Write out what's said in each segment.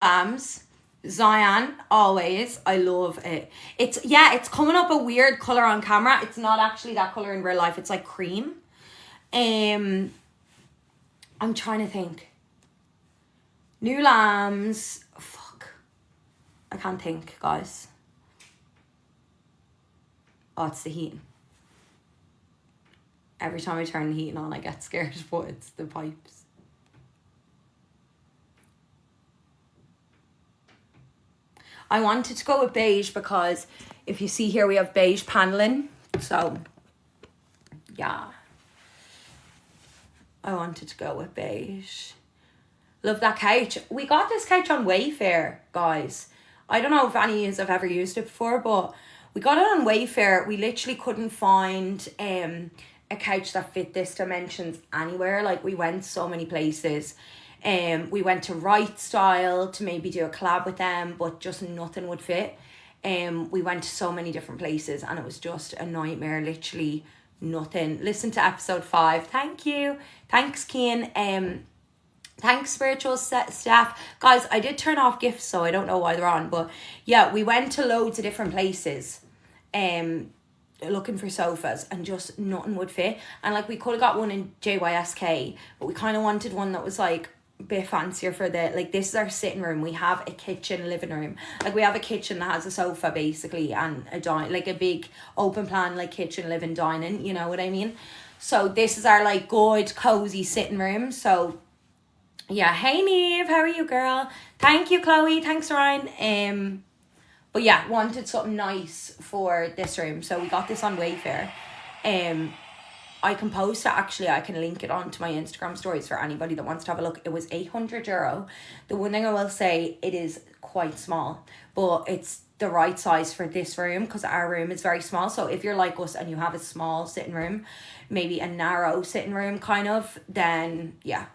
Lambs. Zion, always. I love it. It's coming up a weird colour on camera. It's not actually that colour in real life. It's like cream. I'm trying to think. New lambs. Fuck. I can't think, guys. Oh, it's the heating. Every time I turn the heating on, I get scared, but it's the pipes. I wanted to go with beige because if you see here, we have beige paneling. So, yeah. I wanted to go with beige. Love that couch. We got this couch on Wayfair, guys. I don't know if any of you have ever used it before, but we got it on Wayfair. We literally couldn't find a couch that fit this dimensions anywhere. Like, we went so many places. We went to Right Style to maybe do a collab with them, but just nothing would fit. We went to so many different places and it was just a nightmare. Literally nothing. Listen to episode 5. Thank you. Thanks, Cian. Thanks, spiritual staff. Guys, I did turn off gifts, so I don't know why they're on. But yeah, we went to loads of different places looking for sofas and just nothing would fit. And like, we could have got one in JYSK, but we kind of wanted one that was like a bit fancier for the, like, this is our sitting room. We have a kitchen, living room. Like, we have a kitchen that has a sofa basically and a like a big open plan, like kitchen, living, dining, you know what I mean? So this is our like good cozy sitting room. So yeah, hey Neve, how are you, girl? Thank you, Chloe. Thanks, Ryan. But yeah, wanted something nice for this room, so we got this on Wayfair. I can post it, actually. I can link it onto my Instagram stories for anybody that wants to have a look. It was €800. The one thing I will say, it is quite small, but it's the right size for this room because our room is very small. So if you're like us and you have a small sitting room, maybe a narrow sitting room kind of, then yeah,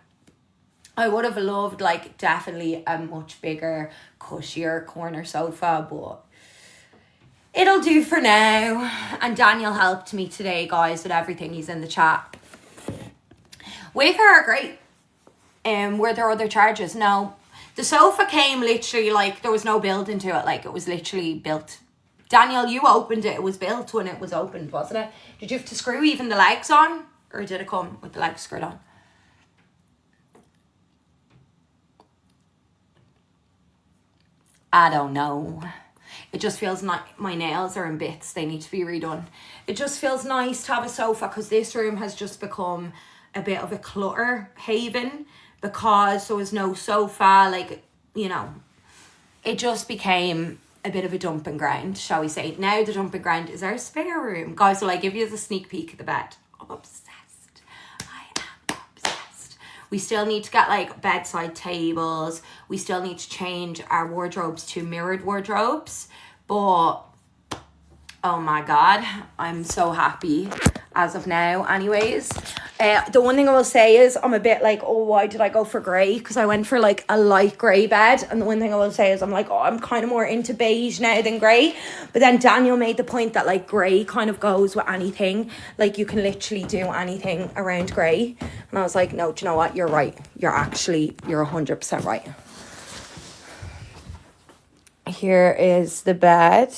I would have loved like definitely a much bigger, cushier corner sofa, but it'll do for now. And Daniel helped me today, guys, with everything. He's in the chat. Wayfair are great. Were there other charges? No. The sofa came literally like there was no building to it. Like, it was literally built. Daniel, you opened it. It was built when it was opened, wasn't it? Did you have to screw even the legs on? Or did it come with the legs screwed on? I don't know. It just feels like my nails are in bits. They need to be redone. It just feels nice to have a sofa because this room has just become a bit of a clutter haven because there was no sofa. Like, you know, it just became a bit of a dumping ground, shall we say. Now the dumping ground is our spare room. Guys, will I give you the sneak peek of the bed? I'm obsessed. I am obsessed. We still need to get like bedside tables. We still need to change our wardrobes to mirrored wardrobes. But oh my God, I'm so happy as of now anyways. The one thing I will say is I'm a bit like, oh, why did I go for grey? Because I went for like a light grey bed. And the one thing I will say is I'm like, oh, I'm kind of more into beige now than grey. But then Daniel made the point that like grey kind of goes with anything. Like, you can literally do anything around grey. And I was like, no, do you know what? You're right. You're 100% right. Here is the bed.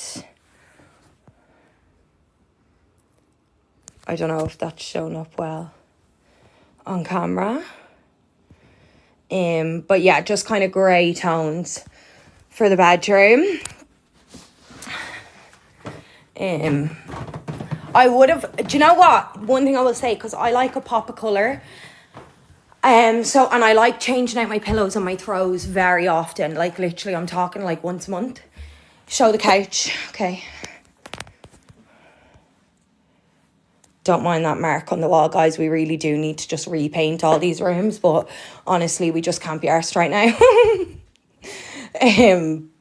I don't know if that's shown up well on camera. But yeah, just kind of grey tones for the bedroom. I would have, do you know what? One thing I will say, because I like a pop of colour. And I like changing out my pillows and my throws very often. Like, literally, I'm talking like once a month. Show the couch. Okay. Don't mind that mark on the wall, guys. We really do need to just repaint all these rooms. But honestly, we just can't be arsed right now.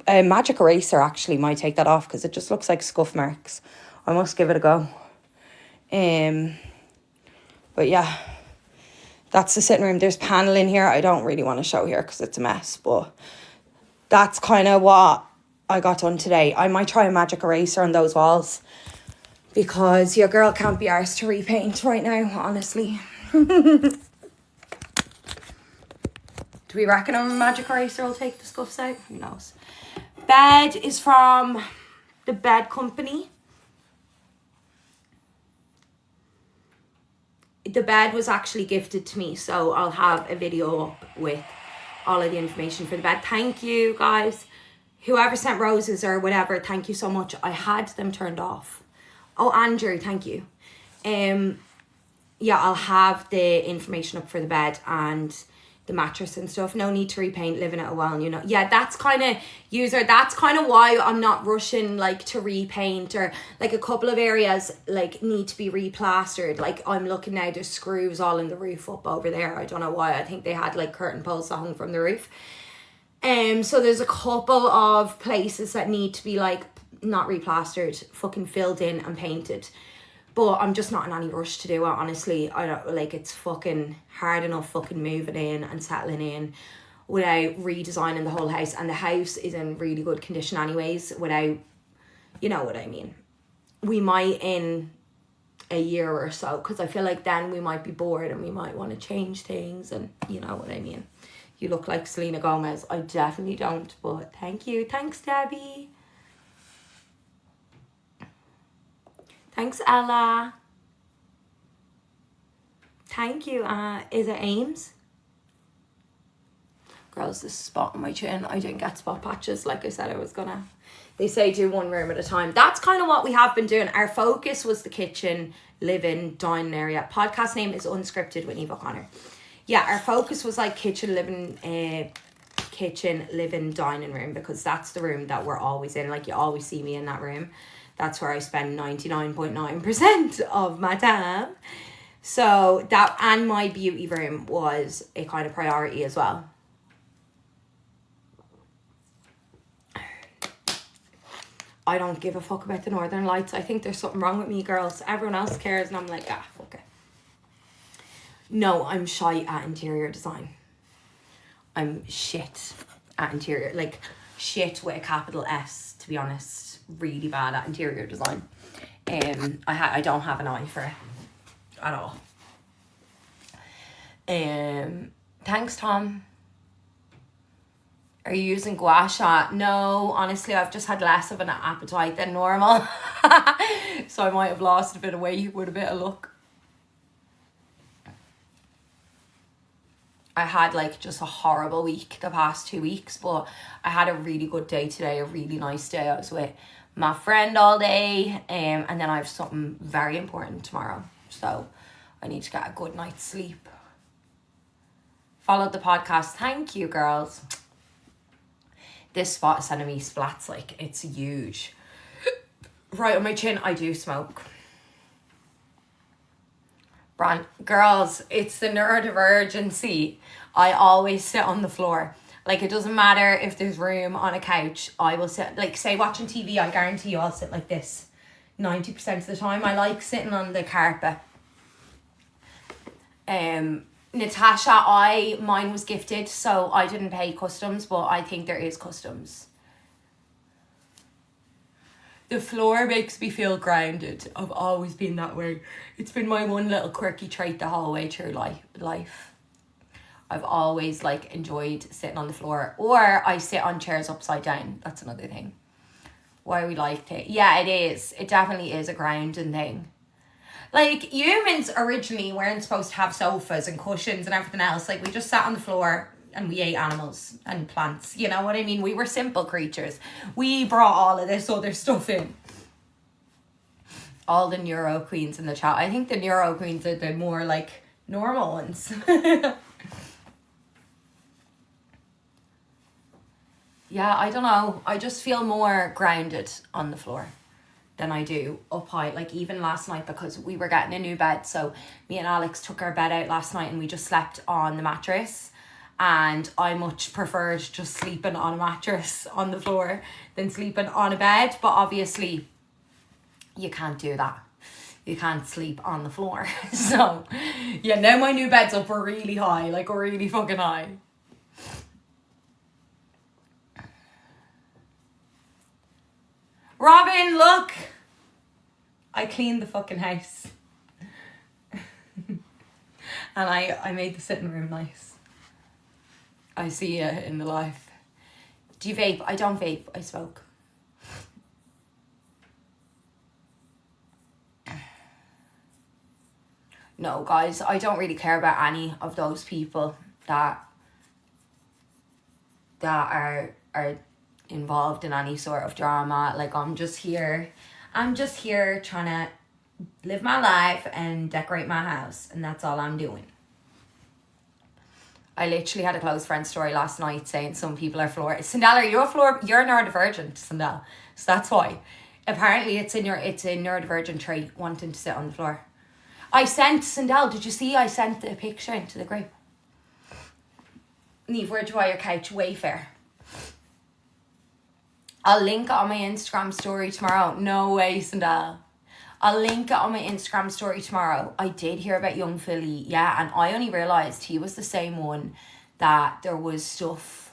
A magic eraser actually might take that off because it just looks like scuff marks. I must give it a go. But yeah. That's the sitting room. There's paneling here. I don't really want to show here because it's a mess. But that's kind of what I got done today. I might try a magic eraser on those walls because your girl can't be arsed to repaint right now, honestly. To Do we reckon a magic eraser will take the scuffs out? Who knows? Bed is from the Bed Company. The bed was actually gifted to me, so I'll have a video up with all of the information for the bed. Thank you, guys. Whoever sent roses or whatever, thank you so much. I had them turned off. Oh, Andrew, thank you. Yeah, I'll have the information up for the bed and the mattress and stuff. No need to repaint, living it a while, you know. Yeah, that's kind of that's kind of why I'm not rushing like to repaint, or like a couple of areas like need to be replastered. Like I'm looking now, there's screws all in the roof up over there. I don't know why. I think they had like curtain posts that hung from the roof. So there's a couple of places that need to be like not replastered, fucking filled in and painted. But I'm just not in any rush to do it, honestly. I don't like, it's fucking hard enough fucking moving in and settling in without redesigning the whole house. And the house is in really good condition anyways, without, you know what I mean. We might in a year or so, because I feel like then we might be bored and we might want to change things, and you know what I mean. You look like Selena Gomez. I definitely don't, but thank you. Thanks, Debbie. Thanks, Ella. Thank you. Is it Ames? Girls, this spot on my chin. I didn't get spot patches like I said I was gonna. They say do one room at a time. That's kind of what we have been doing. Our focus was the kitchen, living, dining area. Podcast name is Unscripted with Niamh O'Connor. Yeah, our focus was like kitchen, living, dining room, because that's the room that we're always in. Like you always see me in that room. That's where I spend 99.9% of my time. So that, and my beauty room was a kind of priority as well. I don't give a fuck about the Northern Lights. I think there's something wrong with me, girls. Everyone else cares and I'm like, fuck it. No, I'm shy at interior design. I'm shit at interior. Like, shit with a capital S, to be honest. Really bad at interior design. I don't have an eye for it at all. Thanks, Tom. Are you using gua sha? No, honestly, I've just had less of an appetite than normal. So I might have lost a bit of weight with a bit of luck. I had like just a horrible week the past 2 weeks, but I had a really good day today, a really nice day. I was with my friend all day, and then I have something very important tomorrow, so I need to get a good night's sleep. Followed the podcast. Thank you, girls. This spot is sending me splats, like it's huge. Right on my chin, I do smoke. Girls, it's the neurodivergency. I always sit on the floor. Like, it doesn't matter if there's room on a couch. I will sit, like, say watching TV, I guarantee you I'll sit like this 90% of the time. I like sitting on the carpet. Natasha, mine was gifted, so I didn't pay customs, but I think there is customs. The floor makes me feel grounded. I've always been that way. It's been my one little quirky trait the whole way through life. I've always like enjoyed sitting on the floor, or I sit on chairs upside down. That's another thing. Why we liked it. Yeah, it is. It definitely is a grounding thing. Like, humans originally weren't supposed to have sofas and cushions and everything else. Like, we just sat on the floor and we ate animals and plants. You know what I mean? We were simple creatures. We brought all of this other stuff in. All the neuro queens in the chat. I think the neuro queens are the more like normal ones. Yeah, I don't know. I just feel more grounded on the floor than I do up high. Like, even last night, because we were getting a new bed, so me and Alex took our bed out last night and we just slept on the mattress, and I much preferred just sleeping on a mattress on the floor than sleeping on a bed. But obviously you can't do that. You can't sleep on the floor. So yeah, now my new bed's up really high, like really fucking high. Robin, look! I cleaned the fucking house. And I made the sitting room nice. I see you in the life. Do you vape? I don't vape. I smoke. No, guys, I don't really care about any of those people that are involved in any sort of drama. Like, I'm just here trying to live my life and decorate my house, and that's all I'm doing. I literally had a close friend story last night saying some people are Sandal, you're neurodivergent, Sandal. So that's why. Apparently it's a neurodivergent trait, wanting to sit on the floor. I sent, Sandal, did you see I sent the picture into the group? Neve, where'd you buy your couch? Wayfair. I'll link it on my Instagram story tomorrow. No way, Sandal. I'll link it on my Instagram story tomorrow. I did hear about young Philly, yeah, and I only realised he was the same one that there was stuff,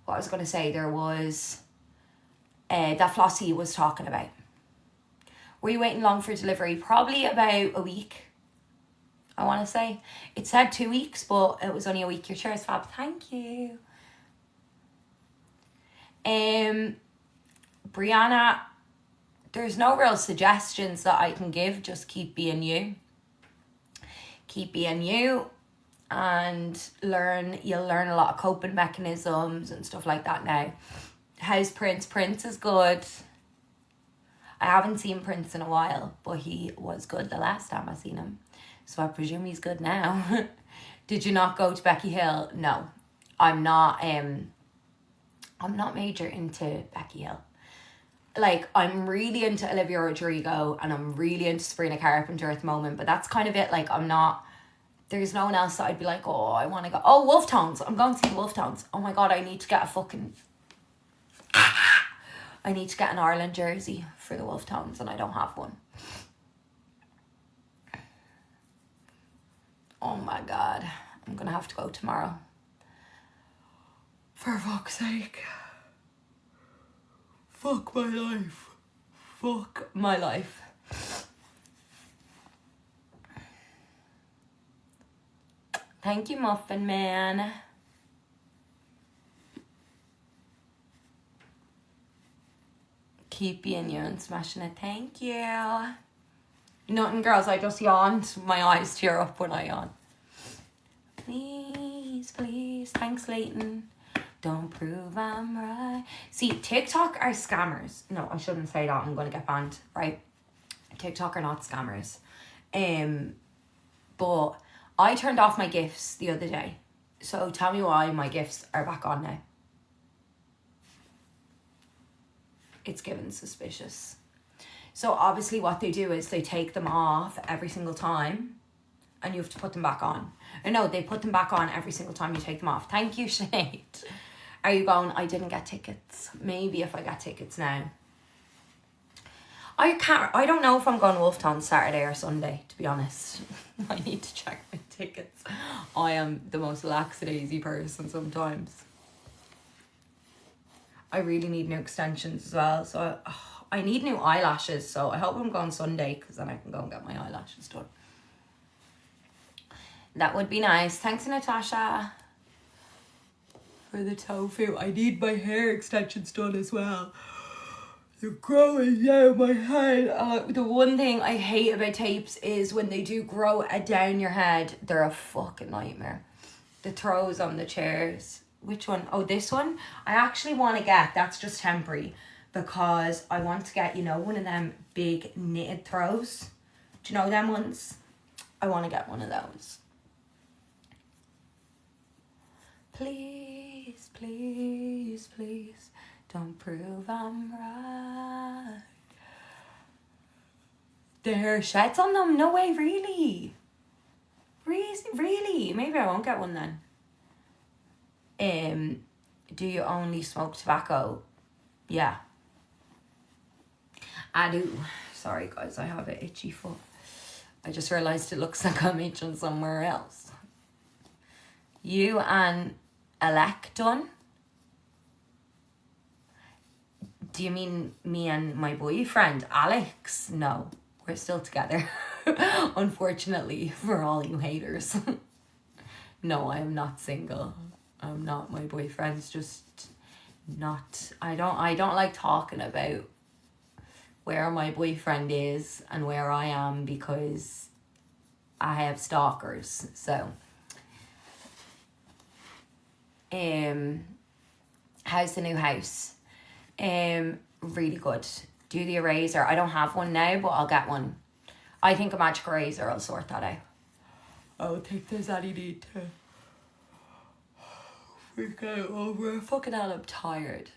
what I was going to say, there was, that Flossie was talking about. Were you waiting long for delivery? Probably about a week, I want to say. It said 2 weeks, but it was only a week. Your chair is fab. Thank you. Brianna, there's no real suggestions that I can give. Just keep being you. Keep being you and learn. You'll learn a lot of coping mechanisms and stuff like that now. How's Prince? Prince is good. I haven't seen Prince in a while, but he was good the last time I seen him. So I presume he's good now. Did you not go to Becky Hill? No. I'm not major into Becky Hill. Like, I'm really into Olivia Rodrigo and I'm really into Sabrina Carpenter at the moment, but that's kind of it. Like, there's no one else that I'd be like, oh, I want to go. Oh, Wolf Tones. I'm going to see the Wolf Tones. Oh my God, I need to get an Ireland jersey for the Wolf Tones and I don't have one. Oh my God, I'm going to have to go tomorrow. For fuck's sake. Fuck my life. Fuck my life. Thank you, Muffin Man. Keep being you and smashing it. Thank you. Nothing, girls. I just yawned. My eyes tear up when I yawn. Please, please. Thanks, Leighton. Don't prove I'm right. See, TikTok are scammers. No, I shouldn't say that. I'm going to get banned, right? TikTok are not scammers. But I turned off my GIFs the other day. So tell me why my GIFs are back on now. It's given suspicious. So obviously what they do is they take them off every single time and you have to put them back on. Or no, they put them back on every single time you take them off. Thank you, Sinead. Are you going? I didn't get tickets. Maybe if I get tickets now. I don't know if I'm going Wolftown Saturday or Sunday, to be honest. I need to check my tickets. I am the most lackadaisy person sometimes. I really need new extensions as well. So I need new eyelashes. So I hope I'm going Sunday because then I can go and get my eyelashes done. That would be nice. Thanks, Natasha. For the tofu. I need my hair extensions done as well. They're growing down my head. The one thing I hate about tapes is when they do grow down your head, they're a fucking nightmare. The throws on the chairs. Which one? Oh, this one? I actually want to get, that's just temporary, because I want to get, one of them big knitted throws. Do you know them ones? I want to get one of those. Please, please, please, don't prove I'm right. There are sheds on them? No way, really? Really? Maybe I won't get one then. Do you only smoke tobacco? Yeah. I do. Sorry guys, I have an itchy foot. I just realised it looks like I'm itching somewhere else. You and Alec done? Do you mean me and my boyfriend, Alex? No, we're still together. Unfortunately, for all you haters. No, I am not single. I'm not. My boyfriend's just not. I don't like talking about where my boyfriend is and where I am because I have stalkers. So, how's the new house? Really good. Do the eraser. I don't have one now, but I'll get one. I think a magic eraser will sort that out. I don't think there's any need to freak out over. Fucking hell, I'm tired.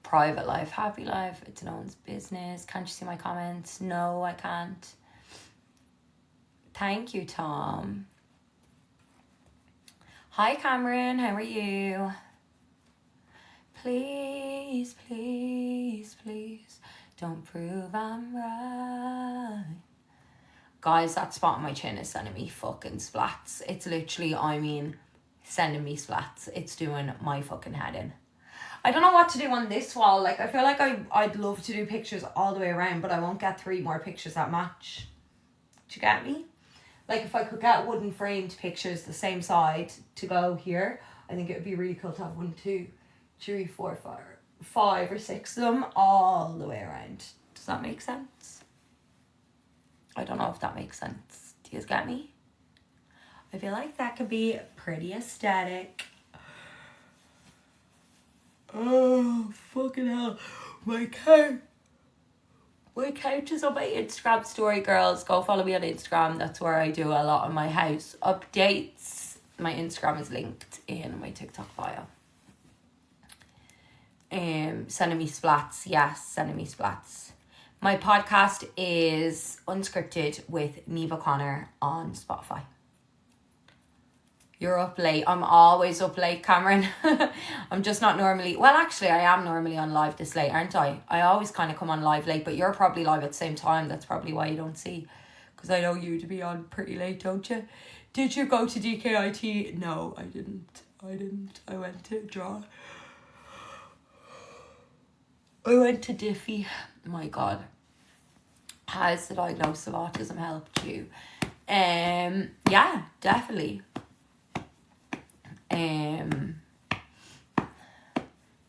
Private life, happy life, it's no one's business. Can't you see my comments? No, I can't. Thank you, Tom. Hi, Cameron, how are you? Please, please, please, don't prove I'm right. Guys, that spot on my chin is sending me fucking splats. It's literally, sending me splats. It's doing my fucking head in. I don't know what to do on this wall. Like, I feel like I'd love to do pictures all the way around, but I won't get 3 more pictures that match. Do you get me? Like, if I could get wooden framed pictures the same side to go here, I think it would be really cool to have 1, 2, 3, 4, 5 or 6 of them all the way around. Does that make sense? I don't know if that makes sense. Do you guys get me? I feel like that could be pretty aesthetic. Oh, fucking hell. My couch is on my Instagram story, girls. Go follow me on Instagram. That's where I do a lot of my house updates. My Instagram is linked in my TikTok bio. Sending me splats. Yes, sending me splats. My podcast is Unscripted with Niamh O'Connor on Spotify. You're up late. I'm always up late, Cameron. I'm just not normally... Well, actually, I am normally on live this late, aren't I? I always kind of come on live late, but you're probably live at the same time. That's probably why you don't see. Because I know you to be on pretty late, don't you? Did you go to DKIT? No, I didn't. I went to draw. I went to Diffie. My God. Has the diagnosis of autism helped you? Yeah, definitely.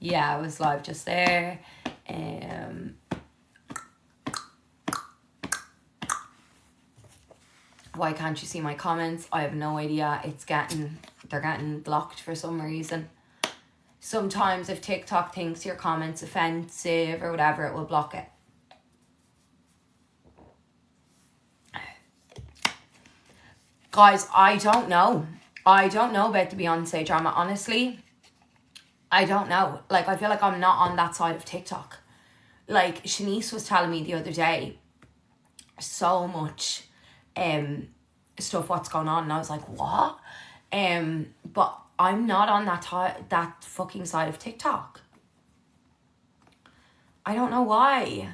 Yeah, I was live just there. Why can't you see my comments? I have no idea. They're getting blocked for some reason. Sometimes if TikTok thinks your comment's offensive or whatever, it will block it. Guys, I don't know about the Beyonce drama, honestly. I don't know. Like, I feel like I'm not on that side of TikTok. Like, Shanice was telling me the other day so much stuff what's going on, and I was like, what? But I'm not on that fucking side of TikTok. I don't know why.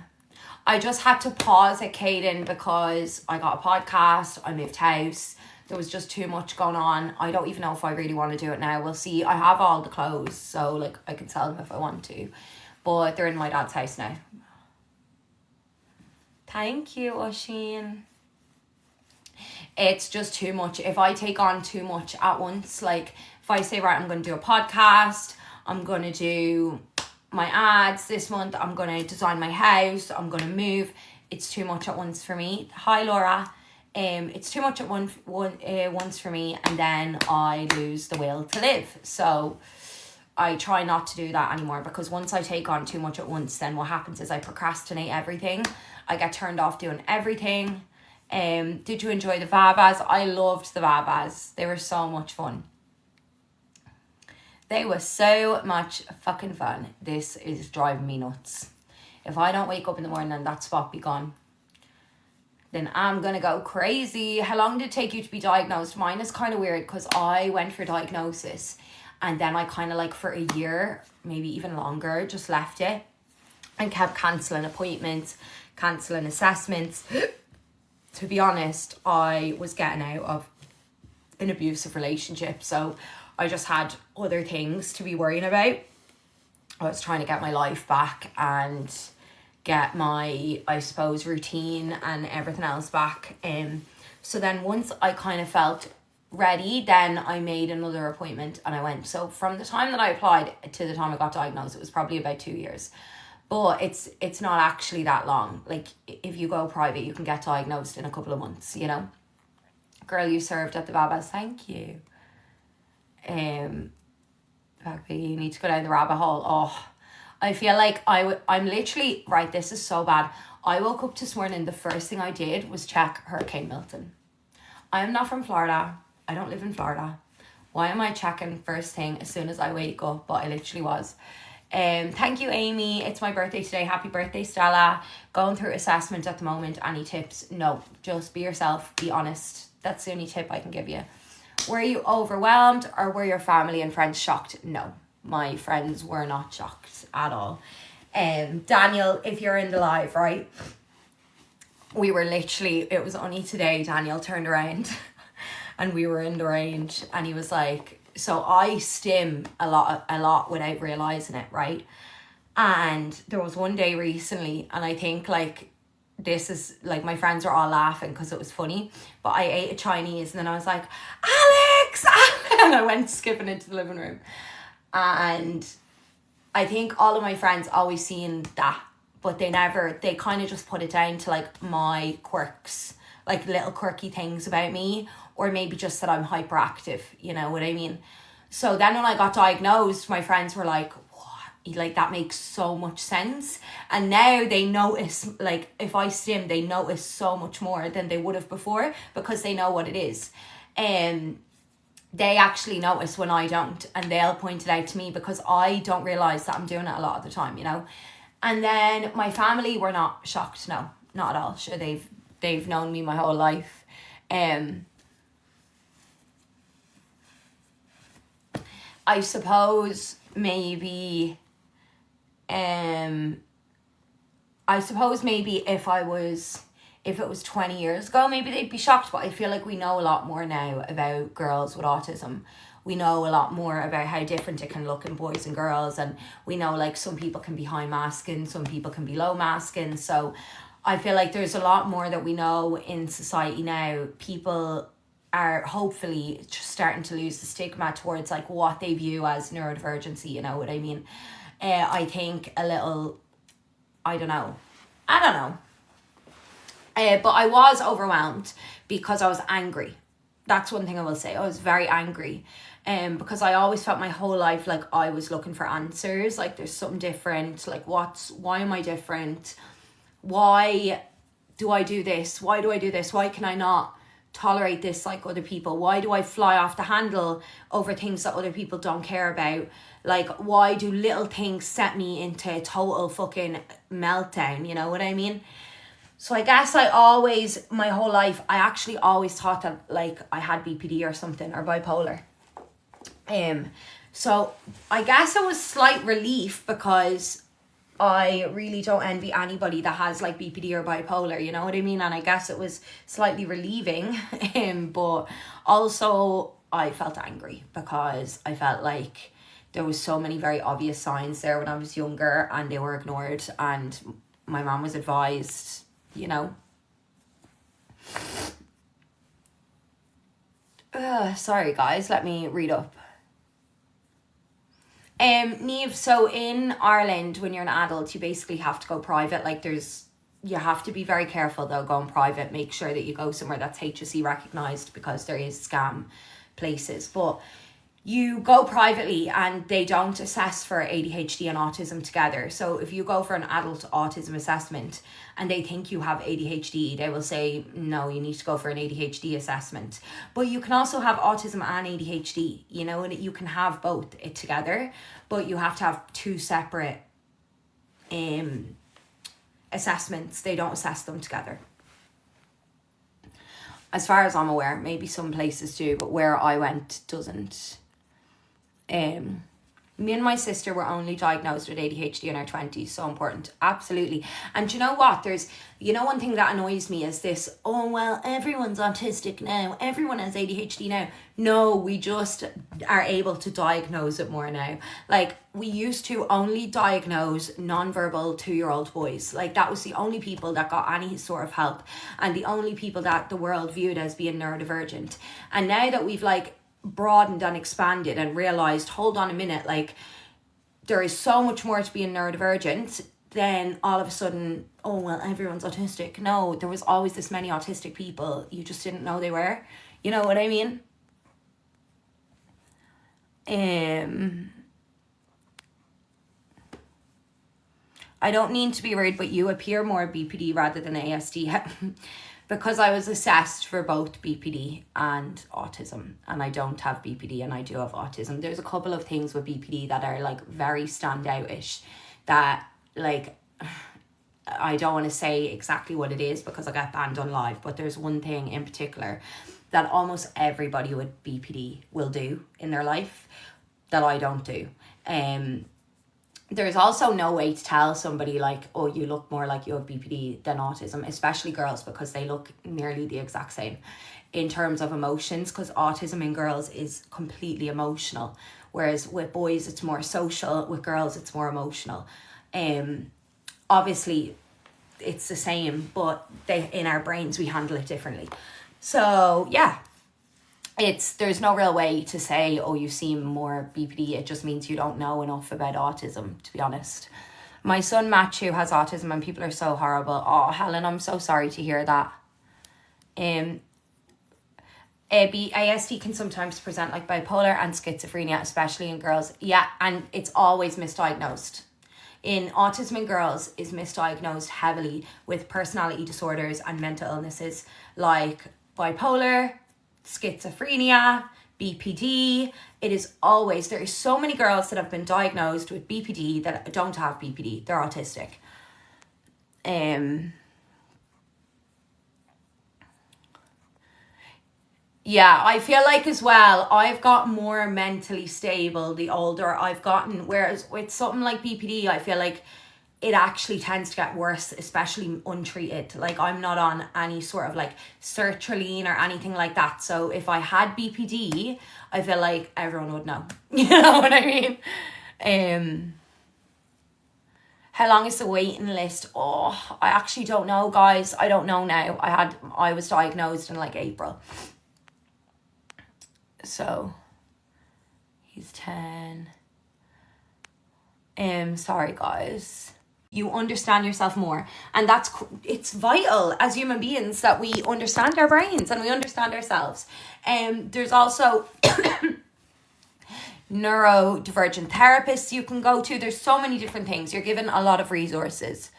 I just had to pause at Caden because I got a podcast, I moved house. There was just too much going on. I don't even know if I really want to do it now. We'll see. I have all the clothes, so like I can sell them if I want to. But they're in my dad's house now. Thank you, Oisin. It's just too much. If I take on too much at once, like if I say, right, I'm going to do a podcast, I'm going to do my ads this month, I'm going to design my house, I'm going to move. It's too much at once for me. Hi, Laura. It's too much at once for me, and then I lose the will to live. So I try not to do that anymore, because once I take on too much at once, then what happens is I procrastinate everything. I get turned off doing everything. Did you enjoy the Vavas? I loved the Vavas. They were so much fun. They were so much fucking fun. This is driving me nuts. If I don't wake up in the morning and that spot be gone, then I'm going to go crazy. How long did it take you to be diagnosed? Mine is kind of weird because I went for diagnosis and then I kind of like for a year, maybe even longer, just left it and kept cancelling appointments, cancelling assessments. To be honest, I was getting out of an abusive relationship, so I just had other things to be worrying about. I was trying to get my life back and get my, I suppose, routine and everything else back. So then once I kind of felt ready, then I made another appointment and I went. So from the time that I applied to the time I got diagnosed, it was probably about 2 years. But it's not actually that long. Like, if you go private, you can get diagnosed in a couple of months, you know. Girl, you served at the Babas, thank you. You need to go down the rabbit hole. Oh, I feel like I'm literally, right, this is so bad. I woke up this morning, the first thing I did was check Hurricane Milton. I'm not from Florida. I don't live in Florida. Why am I checking first thing as soon as I wake up? But I literally was. Thank you, Amy. It's my birthday today. Happy birthday, Stella. Going through assessment at the moment. Any tips? No. Just be yourself. Be honest. That's the only tip I can give you. Were you overwhelmed or were your family and friends shocked? No. My friends were not shocked at all. Daniel, if you're in the live, right? We were literally, it was only today, Daniel turned around and we were in the range and he was like, so I stim a lot without realising it, right? And there was one day recently, and I think like, this is like, my friends were all laughing because it was funny, but I ate a Chinese and then I was like, Alex! And I went skipping into the living room. And I think all of my friends always seen that, but they kind of just put it down to like my quirks, like little quirky things about me, or maybe just that I'm hyperactive, you know what I mean? So then when I got diagnosed, my friends were like, what? Like, that makes so much sense. And now they notice, like, if I stim, they notice so much more than they would have before because they know what it is. They actually notice when I don't, and they'll point it out to me because I don't realise that I'm doing it a lot of the time, you know? And then my family were not shocked, no, not at all. Sure, they've known me my whole life. I suppose maybe if it was 20 years ago, maybe they'd be shocked, but I feel like we know a lot more now about girls with autism. We know a lot more about how different it can look in boys and girls, and we know like some people can be high masking, some people can be low masking. So I feel like there's a lot more that we know in society now. People are hopefully just starting to lose the stigma towards like what they view as neurodivergency, you know what I mean? I think a little, I don't know. But I was overwhelmed because I was angry. That's one thing I will say. I was very angry. Because I always felt my whole life like I was looking for answers. Like, there's something different. Like, why am I different? Why do I do this? Why do I do this? Why can I not tolerate this like other people? Why do I fly off the handle over things that other people don't care about? Like, why do little things set me into a total fucking meltdown? You know what I mean? So I guess my whole life, I actually always thought that like I had BPD or something, or bipolar. So I guess it was slight relief because I really don't envy anybody that has like BPD or bipolar, you know what I mean? And I guess it was slightly relieving, but also I felt angry because I felt like there was so many very obvious signs there when I was younger and they were ignored, and my mom was advised, you know. Sorry guys, let me read up. Niamh, so in Ireland, when you're an adult, you basically have to go private. Like, you have to be very careful though going private. Make sure that you go somewhere that's HSE recognised, because there is scam places. But you go privately and they don't assess for ADHD and autism together. So if you go for an adult autism assessment and they think you have ADHD, they will say, no, you need to go for an ADHD assessment. But you can also have autism and ADHD, you know, and you can have both it together, but you have to have two separate assessments. They don't assess them together. As far as I'm aware, maybe some places do, but where I went doesn't. Me and my sister were only diagnosed with ADHD in our 20s. So important. Absolutely. And you know what? One thing that annoys me is this, oh, well, everyone's autistic now. Everyone has ADHD now. No, we just are able to diagnose it more now. Like, we used to only diagnose non-verbal 2-year-old boys. Like, that was the only people that got any sort of help, and the only people that the world viewed as being neurodivergent. And now that we've like broadened and expanded and realized, hold on a minute, like, there is so much more to being neurodivergent, then all of a sudden, oh, well, everyone's autistic. No, there was always this many autistic people. You just didn't know they were. You know what I mean? I don't mean to be rude, but you appear more BPD rather than ASD. Because I was assessed for both BPD and autism, and I don't have BPD and I do have autism. There's a couple of things with BPD that are like very standout-ish that, like, I don't want to say exactly what it is because I got banned on live, but there's one thing in particular that almost everybody with BPD will do in their life that I don't do. There's also no way to tell somebody like, oh, you look more like you have BPD than autism, especially girls, because they look nearly the exact same in terms of emotions, because autism in girls is completely emotional, whereas with boys it's more social, with girls it's more emotional. Obviously it's the same, but in our brains we handle it differently. So yeah, there's no real way to say, oh, you seem more BPD. It just means you don't know enough about autism, to be honest. My son Matthew has autism and people are so horrible. Oh, Helen, I'm so sorry to hear that. ASD can sometimes present like bipolar and schizophrenia, especially in girls. Yeah, and it's always misdiagnosed. In autism in girls is misdiagnosed heavily with personality disorders and mental illnesses like bipolar, schizophrenia, BPD. It is always, there are so many girls that have been diagnosed with BPD that don't have BPD. They're autistic. Yeah, I feel like as well, I've got more mentally stable the older I've gotten, whereas with something like BPD, I feel like it actually tends to get worse, especially untreated. Like, I'm not on any sort of like sertraline or anything like that. So if I had BPD, I feel like everyone would know. You know what I mean? How long is the waiting list? Oh, I actually don't know, guys. I don't know now. I was diagnosed in like April. So he's 10. Sorry, guys. You understand yourself more, and it's vital as human beings that we understand our brains and we understand ourselves. There's also neurodivergent therapists you can go to. There's so many different things. You're given a lot of resources.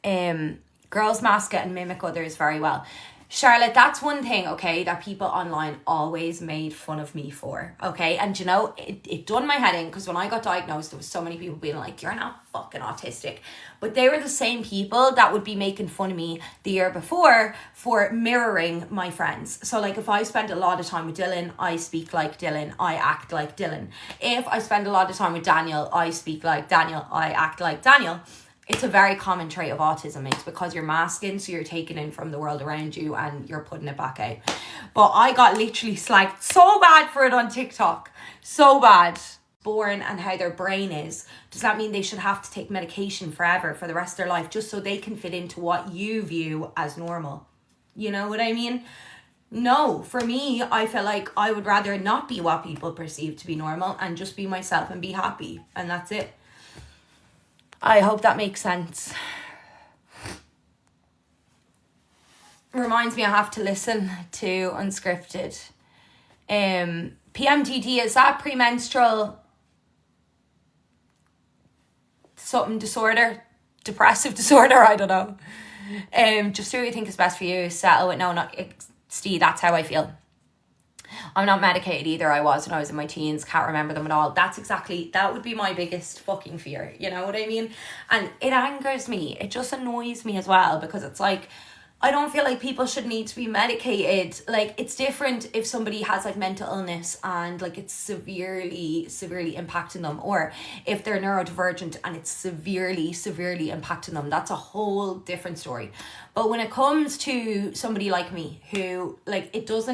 Girls mask it and mimic others very well. Charlotte, that's one thing, okay, that people online always made fun of me for, okay? And you know, it done my head in, because when I got diagnosed, there was so many people being like, you're not fucking autistic. But they were the same people that would be making fun of me the year before for mirroring my friends. So like, if I spend a lot of time with Dylan, I speak like Dylan, I act like Dylan. If I spend a lot of time with Daniel, I speak like Daniel, I act like Daniel. It's a very common trait of autism. It's because you're masking, so you're taking in from the world around you and you're putting it back out. But I got literally slagged so bad for it on TikTok. So bad. Born and how their brain is. Does that mean they should have to take medication forever for the rest of their life just so they can fit into what you view as normal? You know what I mean? No, for me, I feel like I would rather not be what people perceive to be normal and just be myself and be happy. And that's it. I hope that makes sense. Reminds me I have to listen to Unscripted. PMDD, is that premenstrual something disorder? Depressive disorder? I don't know. Just do what you think is best for you. Settle with Steve, that's how I feel. I'm not medicated either. I was when I was in my teens. Can't remember them at all. That would be my biggest fucking fear. You know what I mean? And it angers me. It just annoys me as well, because it's like, I don't feel like people should need to be medicated. Like, it's different if somebody has like mental illness and like it's severely impacting them, or if they're neurodivergent and it's severely impacting them. That's a whole different story. But when it comes to somebody like me who, like, it does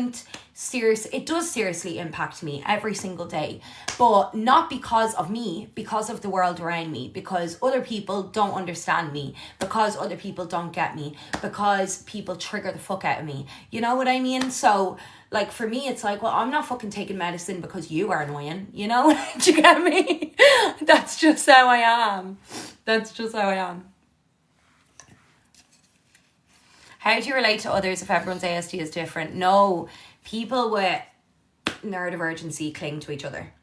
seriously impact me every single day, but not because of me, because of the world around me, because other people don't understand me, because other people don't get me, because people trigger the fuck out of me. You know what I mean? So, like, for me, it's like, well, I'm not fucking taking medicine because you are annoying, you know? Do you get me? That's just how I am. How do you relate to others if everyone's ASD is different? No, people with neurodivergency cling to each other.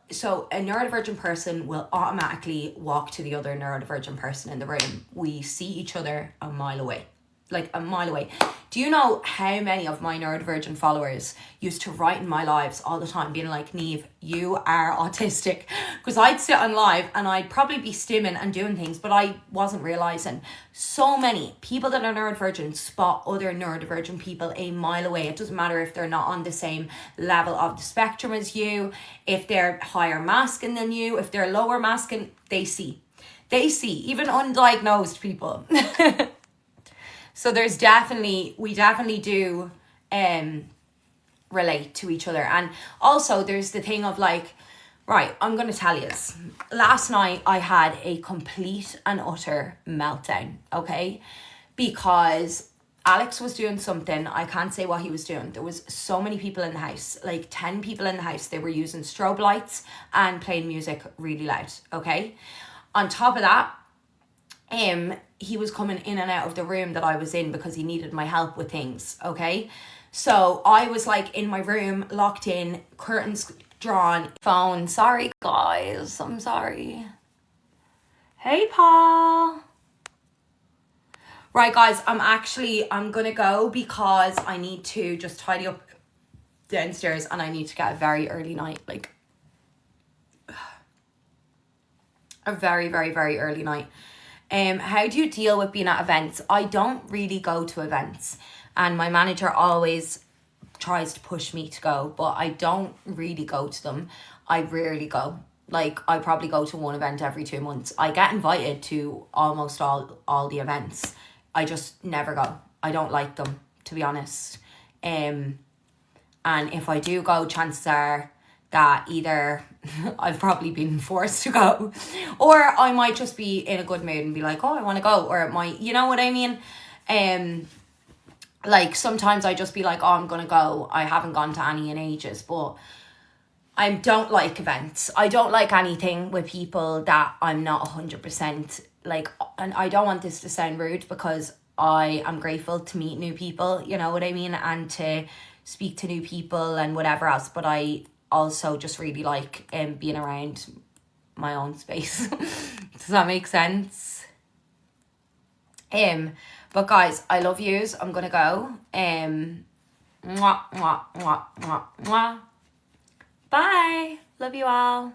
So a neurodivergent person will automatically walk to the other neurodivergent person in the room. We see each other a mile away. Like a mile away. Do you know how many of my neurodivergent followers used to write in my lives all the time being like, Niamh, you are autistic? Because I'd sit on live and I'd probably be stimming and doing things, but I wasn't realising. So many people that are neurodivergent spot other neurodivergent people a mile away. It doesn't matter if they're not on the same level of the spectrum as you, if they're higher masking than you, if they're lower masking, they see, even undiagnosed people. So we definitely do relate to each other. And also there's the thing of like, right, I'm going to tell you this. Last night I had a complete and utter meltdown, okay? Because Alex was doing something, I can't say what he was doing. There was so many people in the house, like 10 people in the house. They were using strobe lights and playing music really loud, okay? On top of that, he was coming in and out of the room that I was in because he needed my help with things, okay? So I was like in my room, locked in, curtains drawn, phone. Sorry, guys, I'm sorry. Hey, Paul. Right, guys, I'm gonna go because I need to just tidy up downstairs and I need to get a very early night, like a very early night. How do you deal with being at events? I don't really go to events, and my manager always tries to push me to go, but I don't really go to them. I rarely go. Like, I probably go to one event every 2 months. I get invited to almost all the events. I just never go. I don't like them, to be honest. And if I do go, chances are that either I've probably been forced to go, or I might just be in a good mood and be like, oh, I want to go, or it might, you know what I mean? Like, sometimes I just be like, oh, I'm gonna go. I haven't gone to any in ages, but I don't like events. I don't like anything with people that I'm not 100% like, and I don't want this to sound rude because I am grateful to meet new people, you know what I mean, and to speak to new people and whatever else, but I also just really like being around my own space. Does that make sense? But guys, I love yous. I'm gonna go. Mwah, mwah, mwah, mwah, mwah. Bye. Love you all.